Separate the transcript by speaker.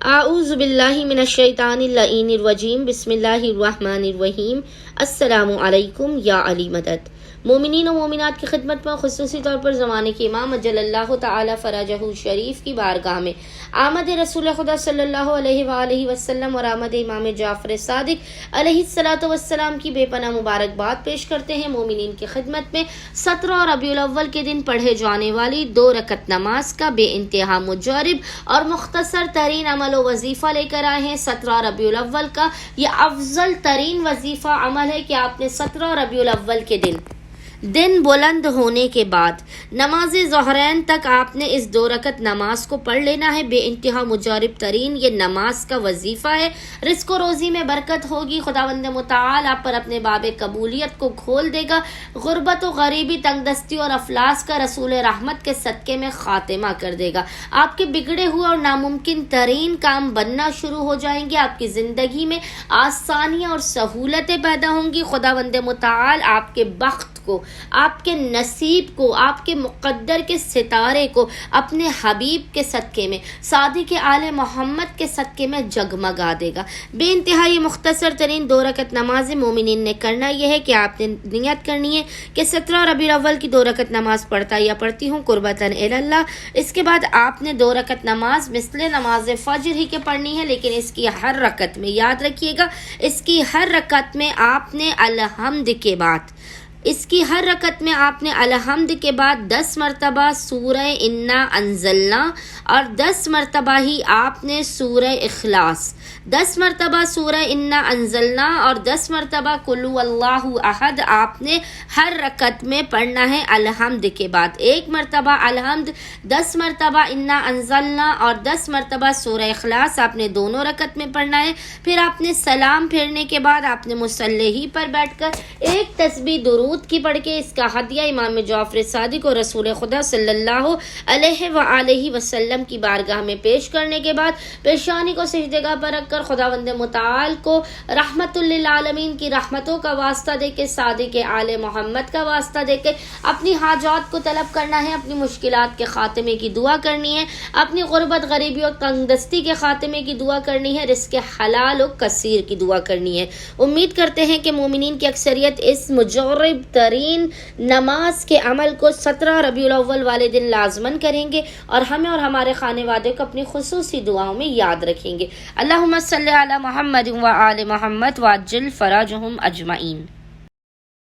Speaker 1: اعوذ باللہ من الشیطان اللعین الرجیم بسم اللہ الرحمن الرحیم السلام علیکم یا علی مدد۔ مومنین و مومنات کی خدمت میں خصوصی طور پر زمانے کے امام اجل اللہ تعالی فرجہ شریف کی بارگاہ میں آمد رسول خدا صلی اللہ علیہ وآلہ وسلم اور آمد امام جعفر صادق علیہ السلام کی بے پناہ مبارکباد پیش کرتے ہیں۔ مومنین کی خدمت میں 17 ربیع الاول کے دن پڑھے جانے والی 2 رکعت نماز کا بے انتہا مجرب اور مختصر ترین عمل و وظیفہ لے کر آئے ہیں۔ 17 ربیع الاول کا یہ افضل ترین وظیفہ عمل ہے کہ آپ نے 17 ربیع الاول کے دن بلند ہونے کے بعد نماز ظہرین تک آپ نے اس 2 رکعت نماز کو پڑھ لینا ہے۔ بے انتہا مجرب ترین یہ نماز کا وظیفہ ہے۔ رزق و روزی میں برکت ہوگی۔ خداوند متعال آپ پر اپنے باب قبولیت کو کھول دے گا۔ غربت و غریبی، تنگ دستی اور افلاس کا رسول رحمت کے صدقے میں خاتمہ کر دے گا۔ آپ کے بگڑے ہوئے اور ناممکن ترین کام بننا شروع ہو جائیں گے۔ آپ کی زندگی میں آسانیاں اور سہولتیں پیدا ہوں گی۔ خداوند متعال آپ کے بخت کو، آپ کے نصیب کو، آپ کے مقدر کے ستارے کو اپنے حبیب کے صدقے میں، صادق آل محمد کے صدقے میں جگمگا دے گا۔ بے انتہا یہ مختصر ترین 2 رکعت نماز مومنین نے کرنا یہ ہے کہ آپ نے نیت کرنی ہے کہ 17 ربیع الاول کی 2 رکعت نماز پڑھتا یا پڑھتی ہوں قربتاً اللہ۔ اس کے بعد آپ نے 2 رکعت نماز مثل نماز فجر ہی کے پڑھنی ہے، لیکن اس کی ہر رکعت میں یاد رکھیے گا، اس کی ہر رکعت میں آپ نے الحمد کے بعد 10 مرتبہ سورہ انا انزلنا اور 10 مرتبہ ہی آپ نے سورہ اخلاص، 10 مرتبہ سورہ انا انزلنا اور 10 مرتبہ قل هو اللہ احد آپ نے ہر رکعت میں پڑھنا ہے الحمد کے بعد۔ 1 مرتبہ الحمد، 10 مرتبہ انا انزلنا اور 10 مرتبہ سورہ اخلاص آپ نے دونوں رکعت میں پڑھنا ہے۔ پھر آپ نے سلام پھیرنے کے بعد آپ نے مصلی پر بیٹھ کر ایک تسبیح درود کی پڑھ کے اس کا ہدیہ امام جعفر صادق اور رسول خدا صلی اللہ علیہ وآلہ وسلم کی بارگاہ میں پیش کرنے کے بعد پیشانی کو سجدے گاہ پر رکھ کر خداوند متعال کو رحمت للعالمین کی رحمتوں کا واسطہ دے کے، صادق آل محمد کا واسطہ دے کے اپنی حاجات کو طلب کرنا ہے، اپنی مشکلات کے خاتمے کی دعا کرنی ہے، اپنی غربت، غریبی اور تنگ دستی کے خاتمے کی دعا کرنی ہے، رزق حلال و کثیر کی دعا کرنی ہے۔ امید کرتے ہیں کہ مومنین کی اکثریت اس مجرب ترین نماز کے عمل کو 17 ربیع الاول والے دن لازماً کریں گے اور ہمیں اور ہمارے خانے وادے کو اپنی خصوصی دعاؤں میں یاد رکھیں گے۔ اللہم صلی علی محمد و آل محمد وعجل فرجہم اجمعین۔